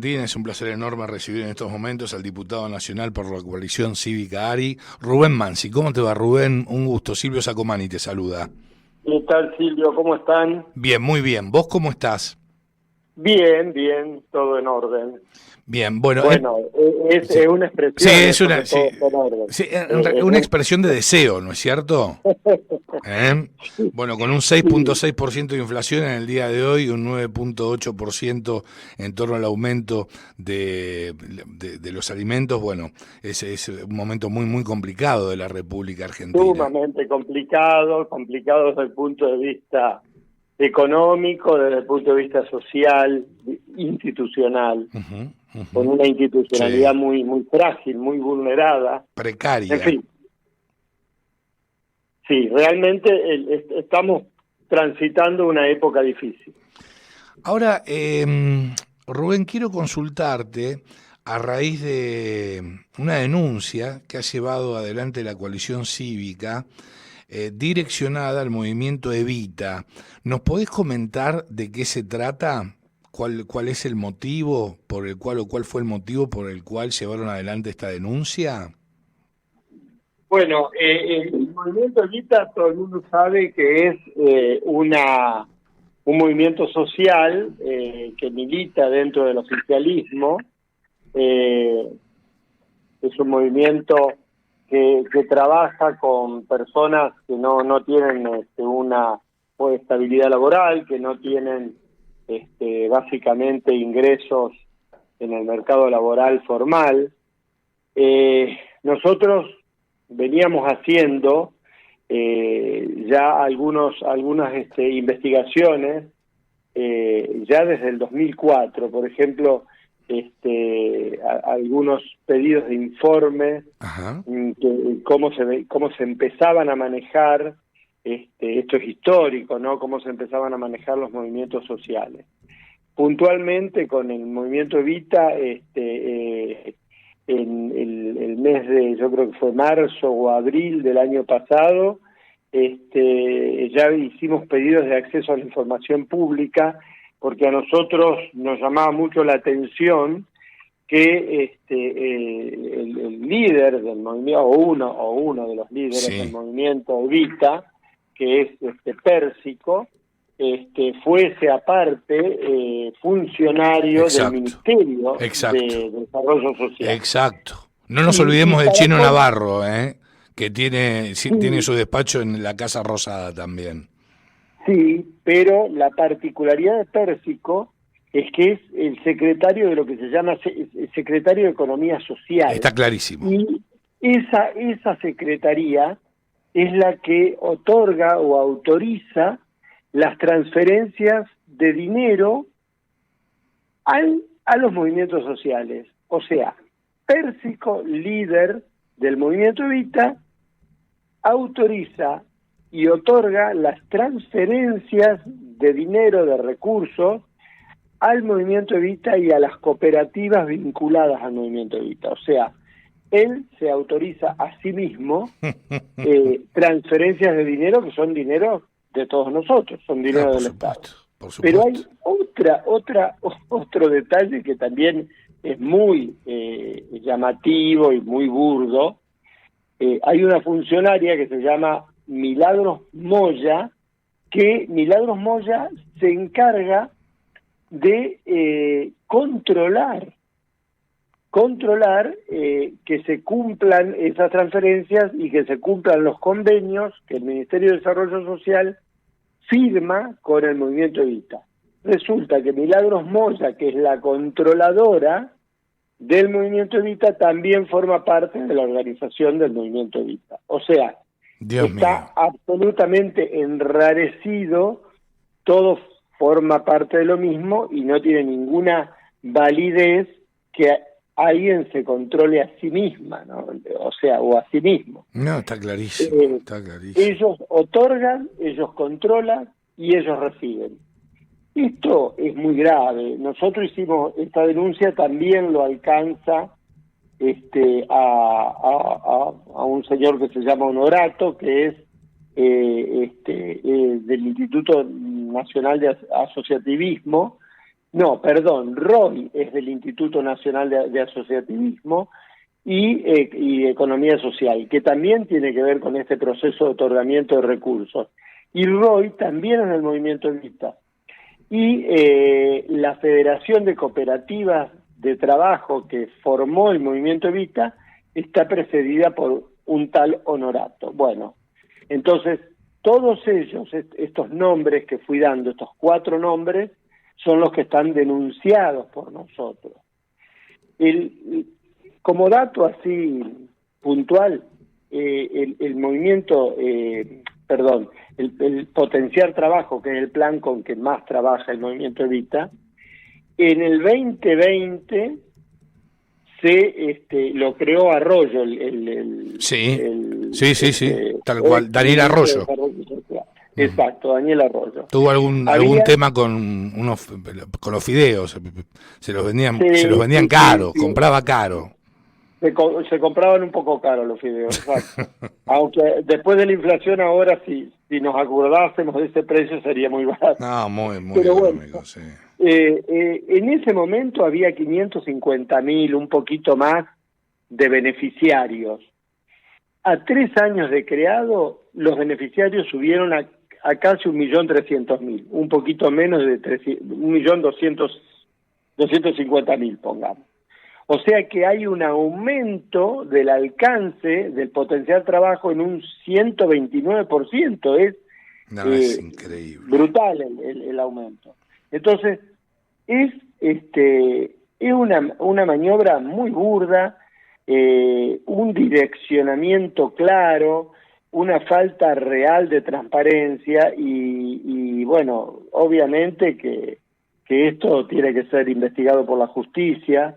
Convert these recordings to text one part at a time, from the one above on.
Dina, es un placer enorme recibir en estos momentos al diputado nacional por la coalición cívica ARI, Rubén Mansi. ¿Cómo te va, Rubén? Un gusto. Silvio Sacomani te saluda. ¿Qué tal, Silvio? ¿Cómo están? Bien, muy bien. ¿Vos cómo estás? Bien, bien, todo en orden. Bien, bueno, Bueno, sí, es una sí, expresión es eso, una, que todo sí, está en orden. sí, Eh, una expresión de deseo, ¿no es cierto? ¿Eh? Bueno, con un sí, 6,6% de inflación en el día de hoy, un 9,8% en torno al aumento de los alimentos, bueno, es un momento muy, muy complicado de la República Argentina. sumamente complicado, complicado desde el punto de vista económico, desde el punto de vista social, institucional, Ujú, con ujú. una institucionalidad Sí, muy, muy frágil, muy vulnerada. En precaria. fin, sí, realmente estamos transitando una época difícil. Ahora, Rubén, quiero consultarte a raíz de una denuncia que ha llevado adelante la coalición cívica direccionada al movimiento Evita. ¿Nos podés comentar de qué se trata? ¿Cuál es el motivo por el cual o cuál fue el motivo por el cual llevaron adelante esta denuncia? Bueno, el movimiento Evita, todo el mundo sabe que es un movimiento social que milita dentro del oficialismo. eh, es un movimiento que trabaja con personas que no tienen una estabilidad laboral, que no tienen básicamente ingresos en el mercado laboral formal. Nosotros veníamos haciendo ya algunas investigaciones ya desde el 2004, por ejemplo, algunos pedidos de informes, Ajá, cómo se empezaban a manejar, esto es histórico, ¿no? Cómo se empezaban a manejar los movimientos sociales. Puntualmente con el movimiento Evita, en el mes de, yo creo que fue marzo o abril del año pasado, ya hicimos pedidos de acceso a la información pública, porque a nosotros nos llamaba mucho la atención que el líder del movimiento, o uno de los líderes del sí, movimiento Evita, que es Pérsico, fuese aparte funcionario del exacto, Ministerio exacto. de Desarrollo Social. Exacto. No nos Y olvidemos del para Chino con, Navarro, ¿eh? Que tiene, sí, tiene sí, su despacho en la Casa Rosada también. sí, pero la particularidad de Pérsico es que es el secretario de lo que se llama el secretario de Economía Social. Está clarísimo. Y esa secretaría es la que otorga o autoriza las transferencias de dinero a los movimientos sociales. O sea, Pérsico, líder del movimiento Evita, autoriza y otorga las transferencias de dinero, de recursos, al movimiento Evita y a las cooperativas vinculadas al movimiento Evita. O sea, él se autoriza a sí mismo transferencias de dinero que son dinero de todos nosotros, son Ah, dinero por del Estado. supuesto, por Pero supuesto. hay otro detalle que también es muy llamativo y muy burdo. Hay una funcionaria que se llama Milagros Moya, que Milagros Moya se encarga de controlar que se cumplan esas transferencias y que se cumplan los convenios que el Ministerio de Desarrollo Social firma con el movimiento Evita. Resulta que Milagros Moya, que es la controladora del movimiento Evita, también forma parte de la organización del movimiento Evita. O sea, Dios mío. está absolutamente enrarecido, todo forma parte de lo mismo y no tiene ninguna validez que alguien se controle a sí misma, ¿no? O sea, o a sí mismo. No, está clarísimo, Eh, está clarísimo. Ellos otorgan, ellos controlan y ellos reciben. Esto es muy grave. Nosotros hicimos esta denuncia, también lo alcanza a un señor que se llama Honorato, que es del Instituto Nacional de Asociativismo, No, perdón, ROI es del Instituto Nacional de Asociativismo y Economía Social, que también tiene que ver con este proceso de otorgamiento de recursos. Y ROI también es del movimiento Evita. Y la Federación de Cooperativas de Trabajo que formó el movimiento Evita está precedida por un tal Honorato. Bueno, entonces todos ellos, estos nombres que fui dando, estos 4 nombres, son los que están denunciados por nosotros. Como dato así puntual, el movimiento, el Potenciar Trabajo, que es el plan con que más trabaja el movimiento Evita, en el 2020 lo creó Arroyo, Sí, tal cual, Daniel Arroyo. Exacto, Daniel Arroyo. Tuvo algún tema con los fideos, se los vendían caros, compraba caro. Se compraban un poco caros los fideos, exacto. Aunque después de la inflación ahora si nos acordásemos de ese precio sería muy barato. No, muy Pero económico, bueno, sí. En ese momento había 550.000, un poquito más, de beneficiarios. A 3 años de creado, los beneficiarios subieron a casi 1.300.000, un poquito menos de 1.250.000, pongamos. O sea que hay un aumento del alcance del potencial trabajo en un 129%, es increíble. Brutal el aumento. Entonces, es una maniobra muy burda, un direccionamiento claro, una falta real de transparencia y bueno, obviamente que esto tiene que ser investigado por la justicia.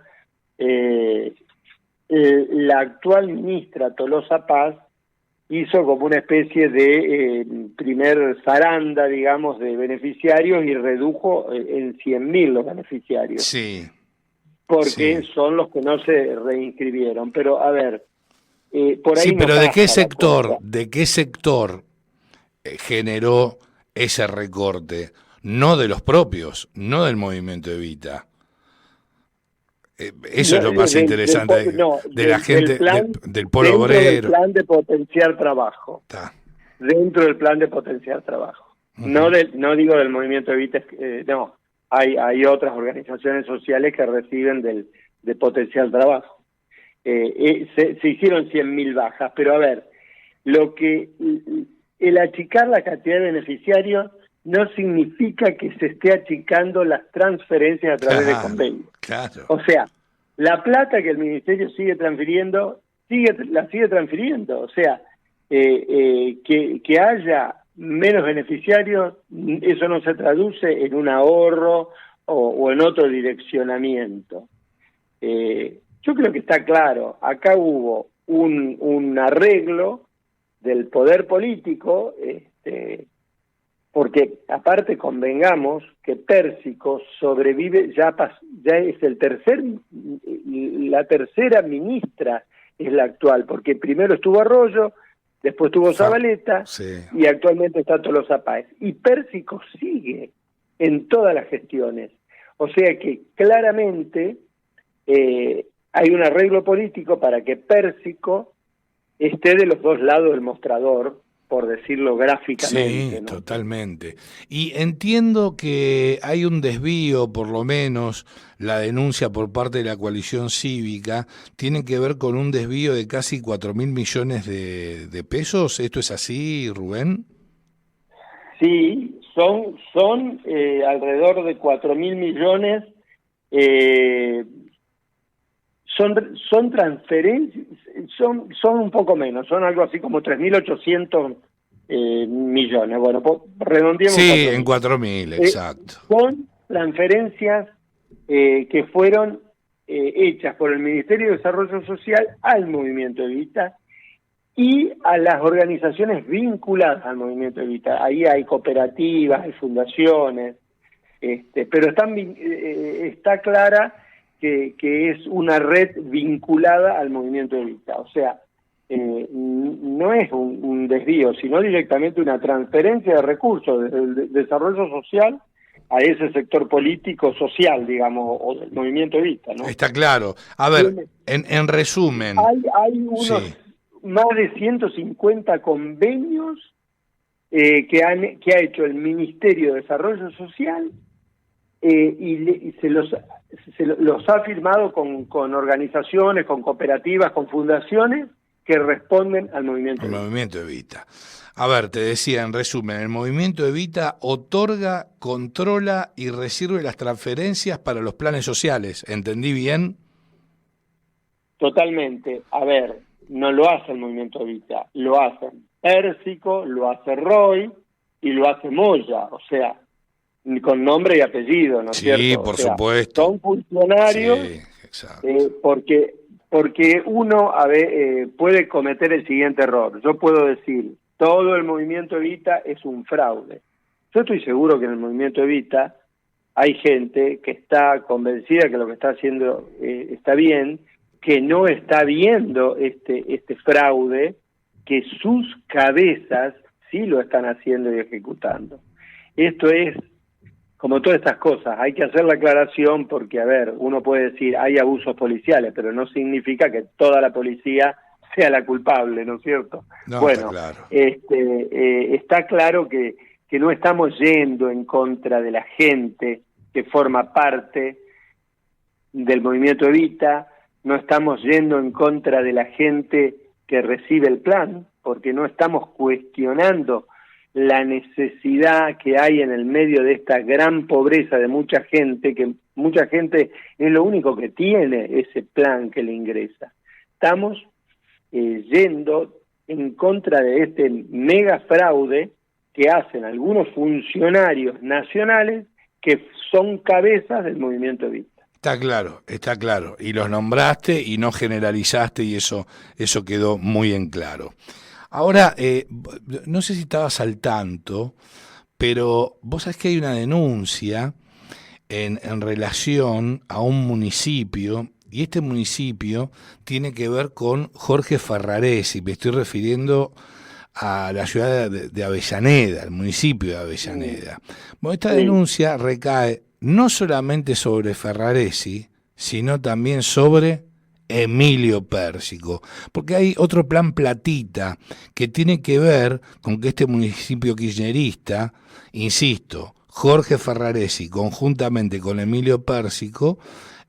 La actual ministra Tolosa Paz hizo como una especie de primer zaranda, digamos, de beneficiarios y redujo en 100.000 los beneficiarios. Sí. Porque son los que no se reinscribieron. Pero, a ver, por ahí sí, pero no ¿de qué sector generó ese recorte? No de los propios, no del movimiento Evita. Eso es lo más interesante de la gente del polo obrero. Del plan de potenciar trabajo. Dentro del plan de potenciar trabajo. No digo del movimiento Evita, no. Hay otras organizaciones sociales que reciben de potenciar trabajo. Se hicieron 100.000 bajas, pero a ver, el achicar la cantidad de beneficiarios no significa que se esté achicando las transferencias a través de convenios. Claro. O sea, la plata que el ministerio sigue transfiriendo, la sigue transfiriendo. O sea, que haya menos beneficiarios, eso no se traduce en un ahorro o en otro direccionamiento. Yo creo que está claro, acá hubo un arreglo del poder político, porque aparte convengamos que Pérsico sobrevive, ya es la tercera ministra es la actual, porque primero estuvo Arroyo, después estuvo Zabaleta y actualmente está Tolosa Páez. Y Pérsico sigue en todas las gestiones. O sea que claramente hay un arreglo político para que Pérsico esté de los dos lados del mostrador, por decirlo gráficamente. Sí, ¿no? Totalmente. Y entiendo que hay un desvío, por lo menos la denuncia por parte de la coalición cívica, tiene que ver con un desvío de casi 4.000 millones de pesos. ¿Esto es así, Rubén? Sí, son alrededor de 4.000 millones. Son transferencias, son un poco menos, son algo así como 3.800 millones. Bueno, redondeemos. Sí, en 4.000, exacto. Son transferencias que fueron hechas por el Ministerio de Desarrollo Social al Movimiento Evita y a las organizaciones vinculadas al Movimiento Evita. Ahí hay cooperativas, hay fundaciones, pero está clara que es una red vinculada al movimiento Evita. O sea, no es un desvío, sino directamente una transferencia de recursos desde el desarrollo social a ese sector político social, digamos, o del movimiento Evita, ¿no? Está claro. A ver, en resumen. Hay unos más de 150 convenios que ha hecho el Ministerio de Desarrollo Social y se los ha firmado con organizaciones, con cooperativas, con fundaciones que responden al movimiento Evita. El movimiento Evita. A ver, te decía en resumen, el movimiento Evita otorga, controla y recibe las transferencias para los planes sociales. ¿Entendí bien? Totalmente. A ver, no lo hace el movimiento Evita, lo hacen Pérsico, lo hace Roy y lo hace Moya, o sea, con nombre y apellido, ¿no es cierto? Sí, por supuesto. Son funcionarios, sí, exacto. porque uno puede cometer el siguiente error. Yo puedo decir, todo el movimiento Evita es un fraude. Yo estoy seguro que en el movimiento Evita hay gente que está convencida que lo que está haciendo está bien, que no está viendo este fraude, que sus cabezas sí lo están haciendo y ejecutando. Esto es, como todas estas cosas, hay que hacer la aclaración porque, a ver, uno puede decir hay abusos policiales, pero no significa que toda la policía sea la culpable, ¿no es cierto? No, bueno, está claro. Está claro que no estamos yendo en contra de la gente que forma parte del movimiento Evita, no estamos yendo en contra de la gente que recibe el plan, porque no estamos cuestionando la necesidad que hay en el medio de esta gran pobreza de mucha gente, que mucha gente es lo único que tiene ese plan que le ingresa. Estamos yendo en contra de este mega fraude que hacen algunos funcionarios nacionales que son cabezas del movimiento Evita. Está claro. Y los nombraste y no generalizaste y eso quedó muy en claro. Ahora, no sé si estabas al tanto, pero vos sabés que hay una denuncia en relación a un municipio, y este municipio tiene que ver con Jorge Ferraresi, me estoy refiriendo a la ciudad de Avellaneda, el municipio de Avellaneda. Bueno, esta denuncia recae no solamente sobre Ferraresi, sino también sobre Emilio Pérsico, porque hay otro plan platita que tiene que ver con que este municipio kirchnerista, insisto, Jorge Ferraresi conjuntamente con Emilio Pérsico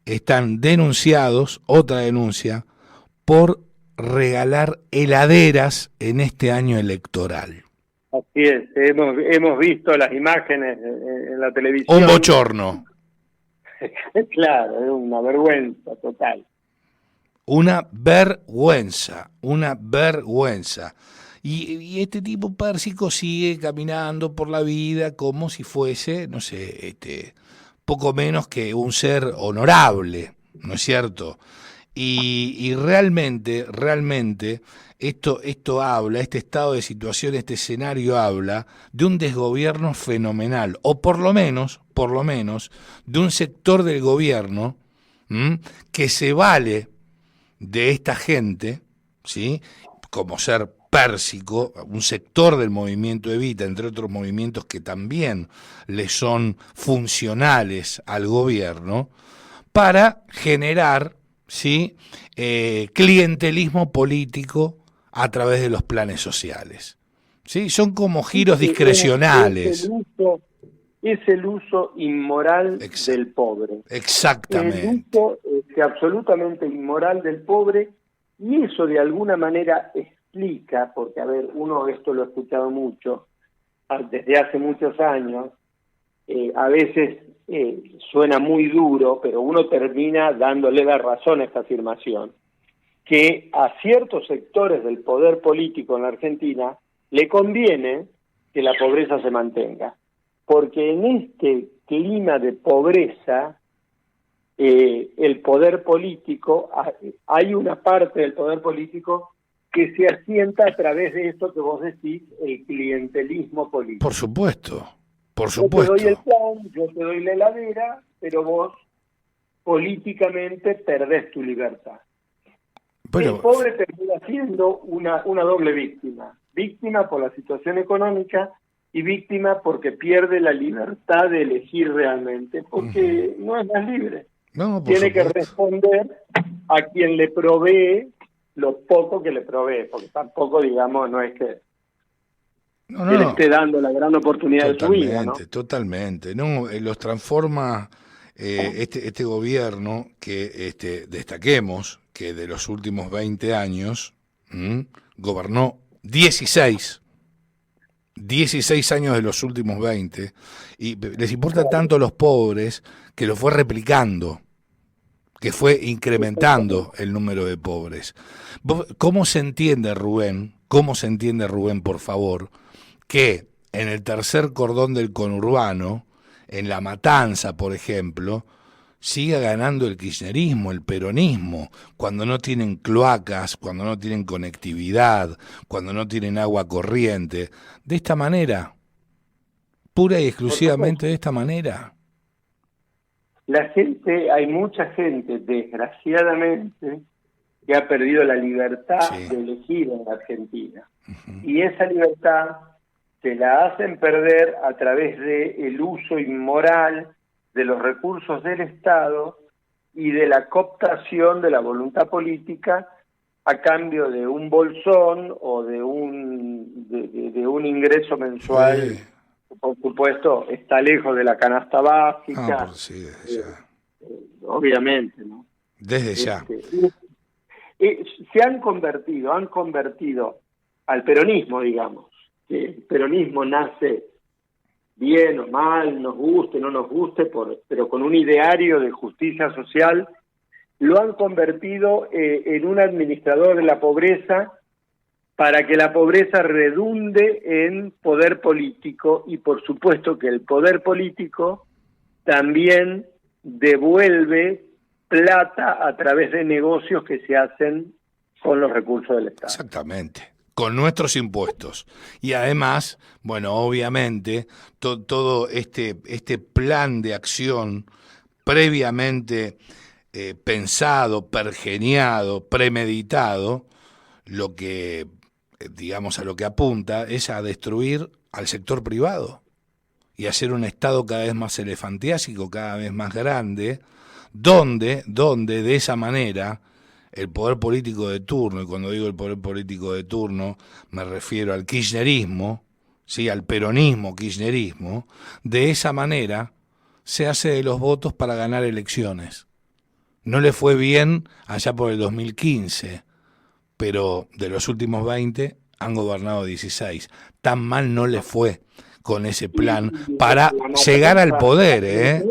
están denunciados, otra denuncia, por regalar heladeras en este año electoral. Así es, hemos visto las imágenes en la televisión. Un bochorno. Claro, es una vergüenza total. Una vergüenza. Y este tipo Pérsico sigue caminando por la vida como si fuese, no sé, poco menos que un ser honorable, ¿no es cierto? Y realmente esto habla, este estado de situación, este escenario habla de un desgobierno fenomenal, o por lo menos, de un sector del gobierno que se vale de esta gente, ¿sí? Como ser Pérsico, un sector del movimiento Evita, entre otros movimientos que también le son funcionales al gobierno, para generar, ¿sí? Clientelismo político a través de los planes sociales. ¿Sí? Son como giros discrecionales. Es el uso inmoral del pobre. Exactamente. El uso absolutamente inmoral del pobre, y eso de alguna manera explica, porque, a ver, uno esto lo ha escuchado mucho, desde hace muchos años, a veces suena muy duro, pero uno termina dándole la razón a esta afirmación, que a ciertos sectores del poder político en la Argentina le conviene que la pobreza se mantenga, porque en este clima de pobreza, el poder político, hay una parte del poder político que se asienta a través de esto que vos decís, el clientelismo político. Por supuesto. Yo te doy el plan, yo te doy la heladera, pero vos políticamente perdés tu libertad. Bueno, el pobre termina siendo una doble víctima por la situación económica y víctima porque pierde la libertad de elegir realmente, porque no es más libre. No, por Tiene que supuesto. responder a quien le provee lo poco que le provee, porque tampoco, digamos, no es que No, él no, esté dando la gran oportunidad de su vida, ¿no? totalmente, totalmente. No, los transforma este gobierno que destaquemos que de los últimos 20 años gobernó 16 años de los últimos 20 y les importa tanto a los pobres que lo fue replicando, que fue incrementando el número de pobres. ¿Cómo se entiende, Rubén? ¿Cómo se entiende, Rubén, por favor, que en el tercer cordón del conurbano, en La Matanza, por ejemplo, siga ganando el kirchnerismo, el peronismo, cuando no tienen cloacas, cuando no tienen conectividad, cuando no tienen agua corriente? De esta manera, pura y exclusivamente de esta manera. La gente, hay mucha gente, desgraciadamente, que ha perdido la libertad de elegir en la Argentina. Y esa libertad se la hacen perder a través del uso inmoral de los recursos del Estado y de la cooptación de la voluntad política a cambio de un bolsón o de un ingreso mensual. Sí. Por supuesto, está lejos de la canasta básica. Ah, sí, desde ya. Obviamente, ¿no? Desde ya. Se han convertido al peronismo, digamos. Que el peronismo nace bien o mal, nos guste, no nos guste, pero con un ideario de justicia social, lo han convertido en un administrador de la pobreza para que la pobreza redunde en poder político, y por supuesto que el poder político también devuelve plata a través de negocios que se hacen con los recursos del Estado. Exactamente, con nuestros impuestos. Y además, bueno, obviamente, todo este plan de acción previamente pensado, pergeniado, premeditado, lo que, digamos, a lo que apunta es a destruir al sector privado y hacer un Estado cada vez más elefantiásico, cada vez más grande, donde de esa manera el poder político de turno, y cuando digo el poder político de turno me refiero al kirchnerismo, ¿sí? Al peronismo kirchnerismo, de esa manera se hace de los votos para ganar elecciones. No le fue bien allá por el 2015, pero de los últimos 20 han gobernado 16. Tan mal no le fue con ese plan para llegar al poder, ¿eh?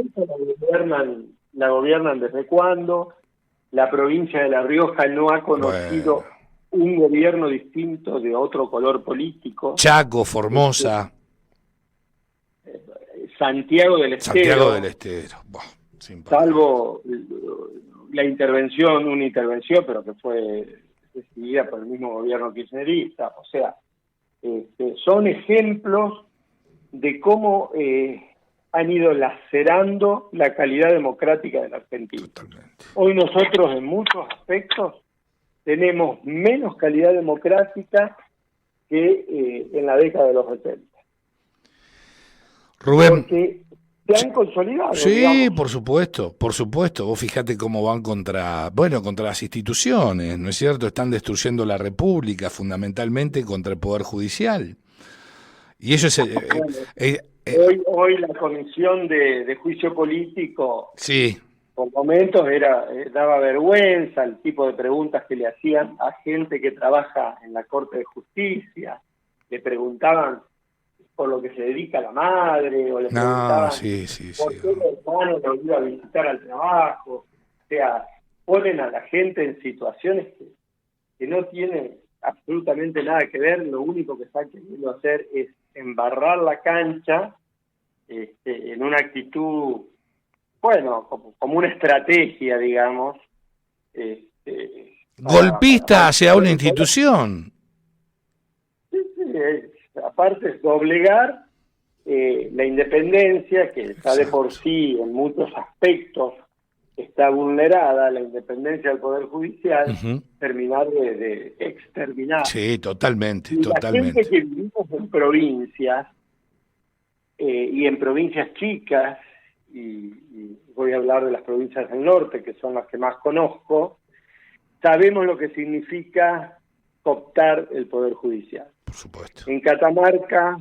La gobiernan desde cuándo. La provincia de La Rioja no ha conocido un gobierno distinto de otro color político. Chaco, Formosa. Santiago del Estero. Santiago del Estero. Salvo una intervención, pero que fue decidida por el mismo gobierno kirchnerista. O sea, son ejemplos de cómo han ido lacerando la calidad democrática de la Argentina. Totalmente. Hoy nosotros en muchos aspectos tenemos menos calidad democrática que en la década de los 70. Rubén. Porque se han consolidado. Sí, digamos. por supuesto. Vos fijate cómo van contra las instituciones, ¿no es cierto? Están destruyendo la República, fundamentalmente contra el Poder Judicial. Y eso es... Hoy la comisión de juicio político, sí, por momentos daba vergüenza el tipo de preguntas que le hacían a gente que trabaja en la Corte de Justicia. Le preguntaban por lo que se dedica la madre, o le preguntaban por qué el hermano lo iba a visitar al trabajo. O sea, ponen a la gente en situaciones que no tienen absolutamente nada que ver. Lo único que están queriendo hacer es embarrar la cancha en una actitud, bueno, como una estrategia, digamos. Golpista hacia una institución. Sí, aparte es doblegar la independencia, que está de por sí en muchos aspectos está vulnerada, la independencia del Poder Judicial, terminar de exterminar. Sí, totalmente. La gente que vivimos en provincias, y en provincias chicas, y voy a hablar de las provincias del norte, que son las que más conozco, sabemos lo que significa cooptar el Poder Judicial. Por supuesto. En Catamarca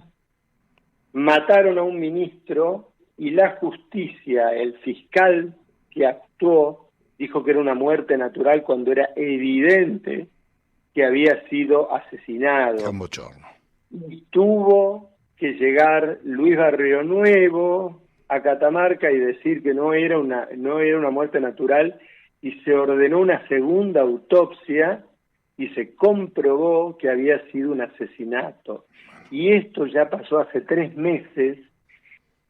mataron a un ministro y la justicia, el fiscal que actuó, dijo que era una muerte natural cuando era evidente que había sido asesinado. Qué bochorno. Y tuvo que llegar Luis Barrio Nuevo a Catamarca y decir que no era una muerte natural, y se ordenó una segunda autopsia y se comprobó que había sido un asesinato. Y esto ya pasó hace 3 meses,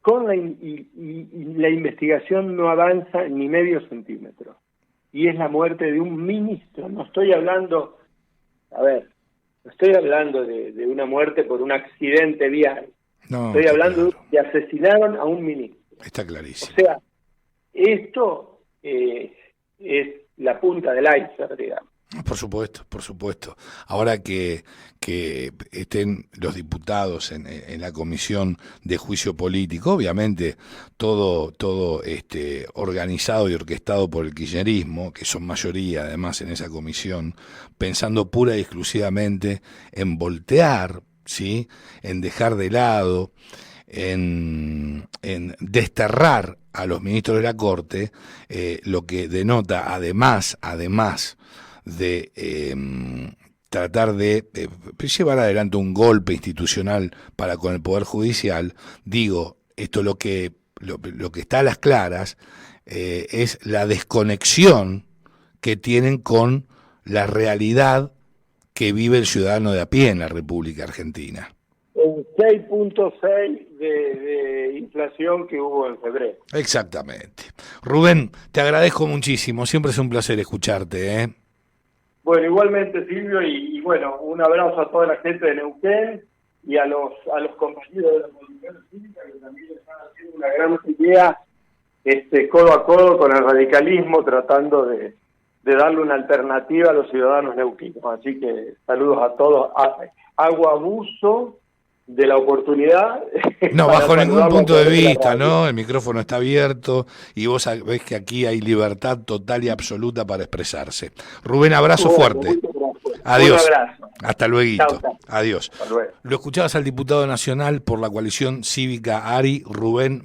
y la investigación no avanza ni medio centímetro. Y es la muerte de un ministro. No estoy hablando, no estoy hablando de una muerte por un accidente vial. No, estoy hablando claro. de asesinaron a un ministro. Está clarísimo. O sea, esto es la punta del iceberg, digamos. Por supuesto, por supuesto. Ahora que estén los diputados en la comisión de juicio político, obviamente todo organizado y orquestado por el kirchnerismo, que son mayoría además en esa comisión, pensando pura y exclusivamente en voltear, ¿sí?, en dejar de lado, en desterrar a los ministros de la Corte, lo que denota además de tratar de llevar adelante un golpe institucional para con el Poder Judicial. Digo, esto lo que está a las claras es la desconexión que tienen con la realidad que vive el ciudadano de a pie en la República Argentina. El 6.6 de inflación que hubo en febrero. Exactamente. Rubén, te agradezco muchísimo, siempre es un placer escucharte, ¿eh? Bueno, igualmente, Silvio, y bueno, un abrazo a toda la gente de Neuquén y a los compañeros de la Comisión Cívica, que también están haciendo una gran idea codo a codo con el radicalismo, tratando de darle una alternativa a los ciudadanos neuquinos. Así que saludos a todos. Hago abuso de la oportunidad. No, bajo ningún punto de vista, ¿no? El micrófono está abierto y vos ves que aquí hay libertad total y absoluta para expresarse. Rubén, abrazo fuerte. Adiós. Un abrazo. Hasta luego. Chau, chau. Adiós. Hasta luego. Lo escuchabas al diputado nacional por la coalición cívica ARI, Rubén